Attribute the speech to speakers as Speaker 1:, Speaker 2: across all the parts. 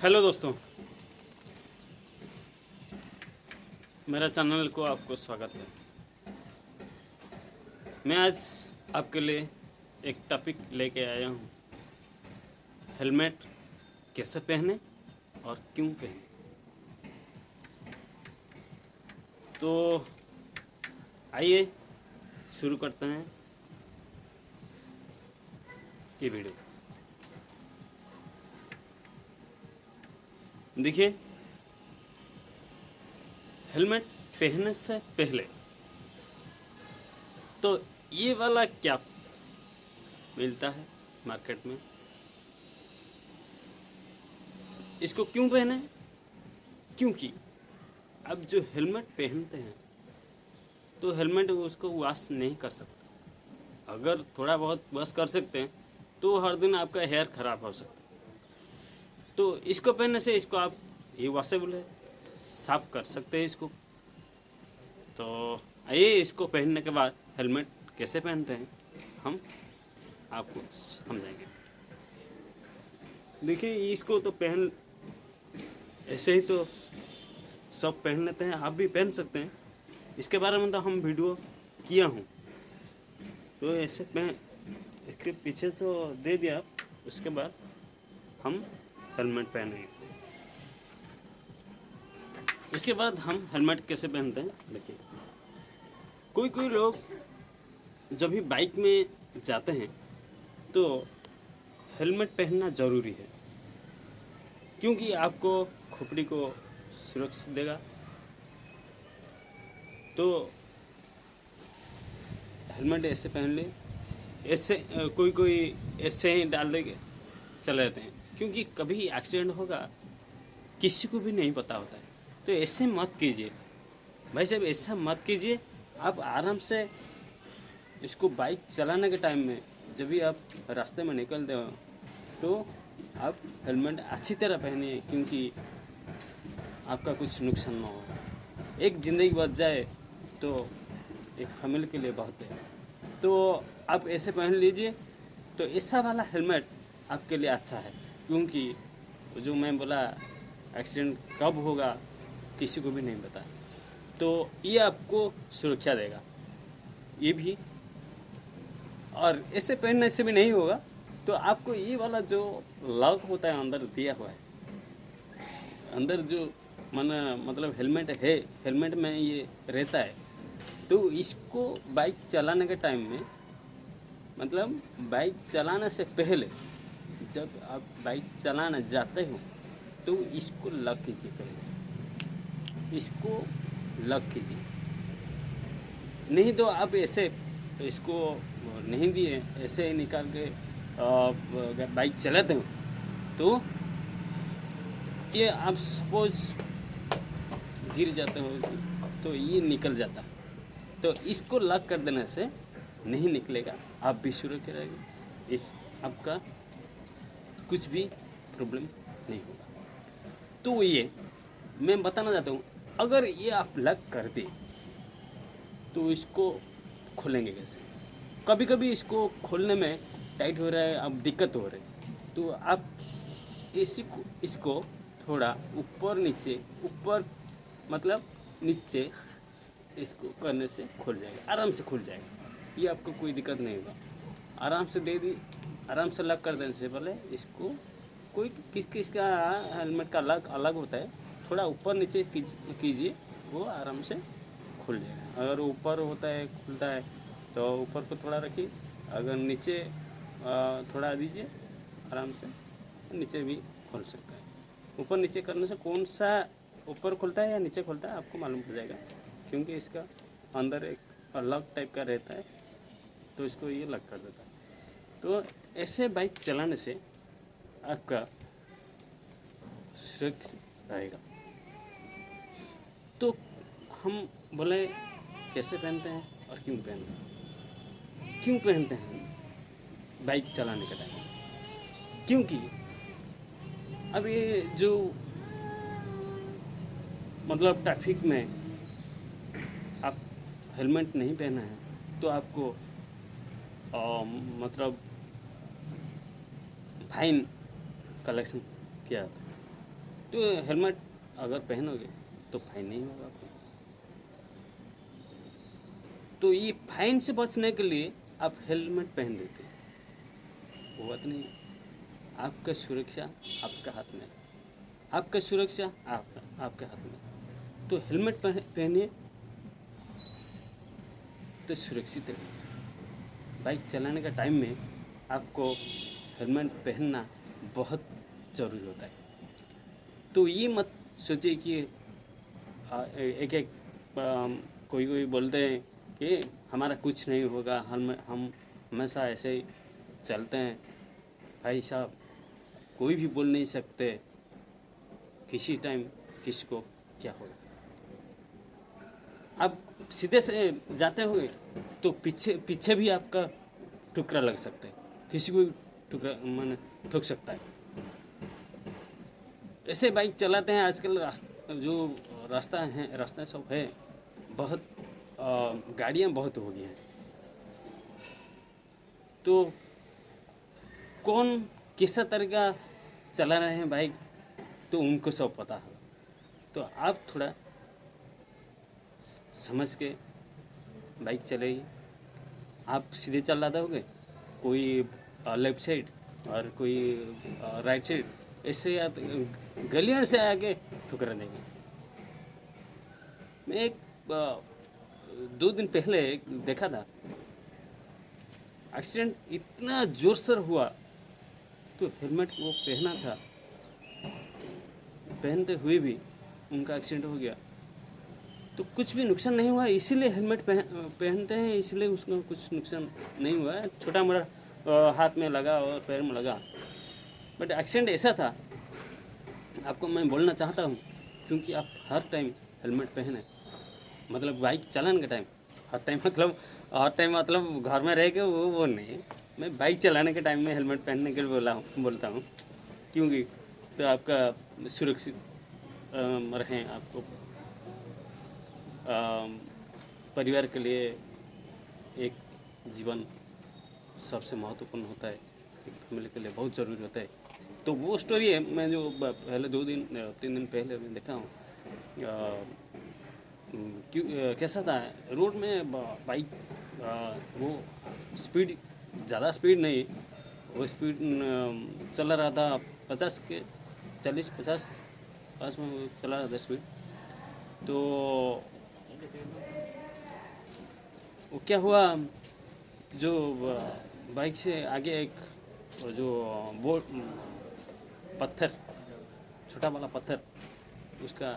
Speaker 1: Hello दोस्तों, मेरा channel को आपको स्वागत है। मैं आज आपके लिए एक टॉपिक लेके आया हूँ। हेलमेट कैसे पहने और क्यों पहने। तो आइए शुरू करते हैं ये वीडियो। देखिए, हेलमेट पहनने से पहले तो ये वाला क्या मिलता है मार्केट में, इसको क्यों पहने? क्योंकि अब जो हेलमेट पहनते हैं तो हेलमेट उसको वॉश नहीं कर सकते। अगर थोड़ा बहुत वॉश कर सकते हैं तो हर दिन आपका हेयर ख़राब हो सकता है। तो इसको पहनने से इसको आप ये वॉशेबल है, साफ़ कर सकते हैं इसको। तो आइए इसको पहनने के बाद हेलमेट कैसे पहनते हैं हम आपको समझाएंगे। देखिए, इसको तो पहन ऐसे ही तो सब पहन लेते हैं, आप भी पहन सकते हैं। इसके बारे में तो हम वीडियो किया हूँ, तो ऐसे इसके पीछे तो दे दिया। उसके बाद हम हेलमेट पहनेंगे। इसके बाद हम हेलमेट कैसे पहनते हैं देखिए। कोई लोग जब भी बाइक में जाते हैं तो हेलमेट पहनना ज़रूरी है, क्योंकि आपको खोपड़ी को सुरक्षित देगा। तो हेलमेट ऐसे पहन ले, ऐसे कोई ऐसे ही डाल देंगे चले जाते हैं, क्योंकि कभी एक्सीडेंट होगा किसी को भी नहीं पता होता है। तो ऐसे मत कीजिए भाई साहब, ऐसा मत कीजिए। आप आराम से इसको बाइक चलाने के टाइम में जब भी आप रास्ते में निकलते हो तो आप हेलमेट अच्छी तरह पहनिए, क्योंकि आपका कुछ नुकसान ना हो। एक ज़िंदगी बच जाए तो एक फैमिली के लिए बहुत है। तो आप ऐसे पहन लीजिए। तो ऐसा वाला हेलमेट आपके लिए अच्छा है, क्योंकि जो मैं बोला एक्सीडेंट कब होगा किसी को भी नहीं पता। तो ये आपको सुरक्षा देगा ये भी। और ऐसे पहनने से भी नहीं होगा, तो आपको ये वाला जो लॉक होता है अंदर दिया हुआ है, अंदर जो मतलब हेलमेट है, हेलमेट में ये रहता है। तो इसको बाइक चलाने के टाइम में, मतलब बाइक चलाने से पहले जब आप बाइक चलाने जाते हो तो इसको लॉक कीजिए। पहले इसको लॉक कीजिए, नहीं तो आप ऐसे इसको नहीं दिए, ऐसे ही निकाल के बाइक चलाते हो तो ये आप सपोज गिर जाते हो तो ये निकल जाता है। तो इसको लॉक कर देने से नहीं निकलेगा, आप भी सुरक्षित रहेंगे। इस आपका कुछ भी प्रॉब्लम नहीं होगा। तो ये मैं बताना चाहता हूँ, अगर ये आप लॉक कर दे तो इसको खोलेंगे कैसे? कभी कभी इसको खोलने में टाइट हो रहा है, अब दिक्कत हो रही है, तो आप इसको थोड़ा ऊपर नीचे, ऊपर मतलब नीचे इसको करने से खुल जाएगा, आराम से खुल जाएगा। ये आपको कोई दिक्कत नहीं होगा। आराम से आराम से लॉक कर देने से पहले इसको कोई किसका हेलमेट का लॉक अलग होता है, थोड़ा ऊपर नीचे कीजिए, वो आराम से खुल जाएगा। अगर ऊपर होता है खुलता है तो ऊपर को थोड़ा रखिए, अगर नीचे थोड़ा दीजिए आराम से, नीचे भी खोल सकता है। ऊपर नीचे करने से कौन सा ऊपर खुलता है या नीचे खुलता है आपको मालूम पड़ जाएगा, क्योंकि इसका अंदर एक अलग टाइप का रहता है, तो इसको ये लॉक कर देता है। तो ऐसे बाइक चलाने से आपका सुरक्षित रहेगा। तो हम बोले कैसे पहनते हैं और क्यों पहनते हैं। क्यों पहनते हैं बाइक चलाने के टाइम? क्योंकि अब ये जो मतलब ट्रैफिक में आप हेलमेट नहीं पहना है तो आपको मतलब फाइन कलेक्शन किया था। तो हेलमेट अगर पहनोगे तो फाइन नहीं होगा आपको। तो ये फाइन से बचने के लिए आप हेलमेट पहन देते हैं, वो बात नहीं है। आपका सुरक्षा आपका हाथ में है, आपका सुरक्षा आपके हाथ में है। तो हेलमेट पहनिए तो सुरक्षित रहिए। बाइक चलाने का टाइम में आपको हेलमेट पहनना बहुत ज़रूरी होता है। तो ये मत सोचिए कि एक एक कोई बोलते हैं कि हमारा कुछ नहीं होगा, हम हमेशा ऐसे ही चलते हैं। भाई साहब, कोई भी बोल नहीं सकते किसी टाइम किसी को क्या होगा। आप सीधे से जाते हुए तो पीछे भी आपका ठुकरा लग सकता है, किसी को भी ठुकरा माने ठुक सकता है। ऐसे बाइक चलाते हैं आजकल। रास्ता सब है, बहुत गाड़ियाँ बहुत हो गई हैं। तो कौन किस तरीका चला रहे हैं बाइक, तो उनको सब पता है। तो आप थोड़ा समझ के बाइक चलाइए। आप सीधे चल रहा होगे, कोई लेफ्ट साइड और कोई राइट साइड, ऐसे या गलियों से आके ठुकरा देंगे। मैं एक 2 दिन पहले देखा था, एक्सीडेंट इतना जोर से हुआ, तो हेलमेट वो पहना था, पहनते हुए भी उनका एक्सीडेंट हो गया। तो कुछ भी नुकसान नहीं हुआ, इसीलिए हेलमेट पहनते हैं, इसलिए उसमें कुछ नुकसान नहीं हुआ है। छोटा मोटा हाथ में लगा और पैर में लगा, बट एक्सीडेंट ऐसा था। आपको मैं बोलना चाहता हूँ, क्योंकि आप हर टाइम हेलमेट पहने, मतलब बाइक चलाने के टाइम हर टाइम मतलब घर में रह के वो नहीं, मैं बाइक चलाने के टाइम में हेलमेट पहनने के लिए बोलता हूँ। क्योंकि तो आपका सुरक्षित रहें। आपको परिवार के लिए एक जीवन सबसे महत्वपूर्ण होता है, एक फैमिली के लिए बहुत ज़रूरी होता है। तो वो स्टोरी है, मैं जो पहले 3 दिन पहले मैं देखा हूँ। कैसा था, रोड में बाइक वो स्पीड, ज़्यादा स्पीड नहीं, वो स्पीड चला रहा था 40-50 पास में वो चला रहा था स्पीड। तो वो क्या हुआ, जो बाइक से आगे एक जो बोर्ड पत्थर, छोटा वाला पत्थर, उसका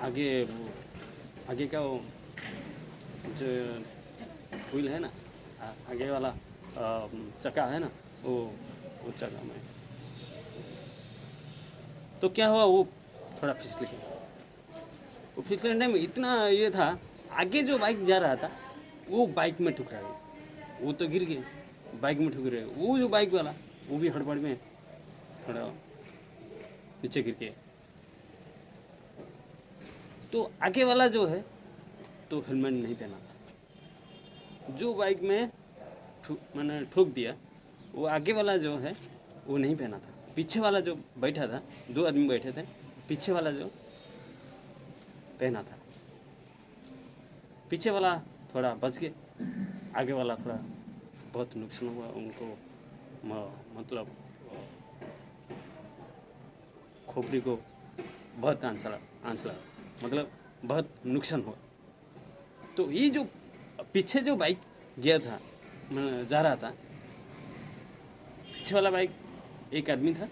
Speaker 1: आगे का वो जो व्हील है ना, आगे वाला चक्का है ना, वो चक्का में तो क्या हुआ, वो थोड़ा फिसले गया। वो फिसलने टाइम इतना ये था, आगे जो बाइक जा रहा था वो बाइक में ठुकरा गया, वो तो गिर गए, बाइक में ठुकरे। वो जो बाइक वाला वो भी हड़बड़ में थोड़ा नीचे गिर गया। तो आगे वाला जो है तो हेलमेट नहीं पहना था, जो बाइक में मैंने ठोक दिया, वो आगे वाला जो है वो नहीं पहना था। पीछे वाला जो बैठा था, 2 आदमी बैठे थे, पीछे वाला जो पहना था, पीछे वाला थोड़ा बच गए, आगे वाला थोड़ा बहुत नुकसान हुआ उनको। मतलब खोपड़ी को बहुत आंच लगा, मतलब बहुत नुकसान हुआ। तो ये जो पीछे जो बाइक गया था, जा रहा था, पीछे वाला बाइक एक आदमी था,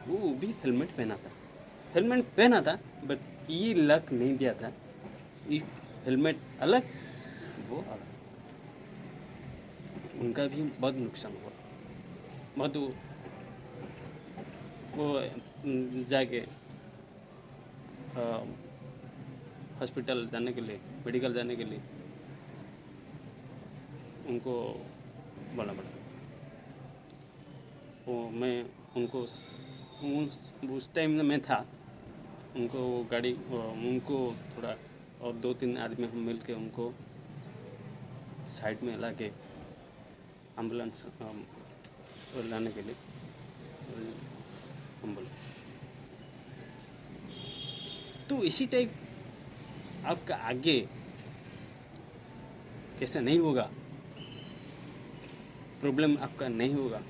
Speaker 1: वो भी हेलमेट पहना था, बट ये लक नहीं दिया था। ये हेलमेट अलग, वो अलग, उनका भी बहुत नुकसान हुआ। बहुत वो जाके हॉस्पिटल जाने के लिए, मेडिकल जाने के लिए उनको बोलना पड़ा। वो मैं उनको उस टाइम में मैं था, उनको गाड़ी, उनको थोड़ा और 2-3 आदमी हम मिल के उनको साइड में ला के एम्बुलेंस और लाने के लिए हम बोले। तो इसी टाइप आपका आगे कैसे नहीं होगा, प्रॉब्लम आपका नहीं होगा।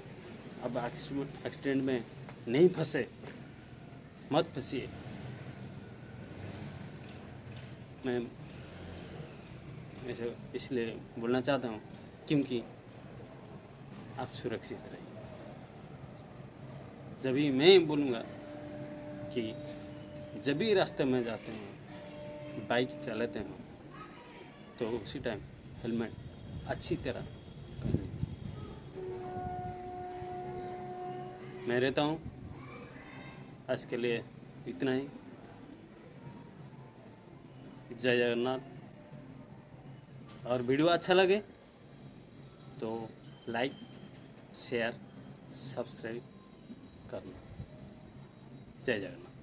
Speaker 1: अब एक्सीडेंट में नहीं फंसे, मत फंसिए। मैं ऐसे इसलिए बोलना चाहता हूँ क्योंकि आप सुरक्षित रहिए। जब भी मैं बोलूँगा कि जब भी रास्ते में जाते हैं, बाइक चलाते हैं, तो उसी टाइम हेलमेट अच्छी तरह पहन लीजिए। मैं रहता हूँ, आज के लिए इतना ही। जय जगन्नाथ। और वीडियो अच्छा लगे तो लाइक, शेयर, सब्सक्राइब करना। जय जगन्नाथ।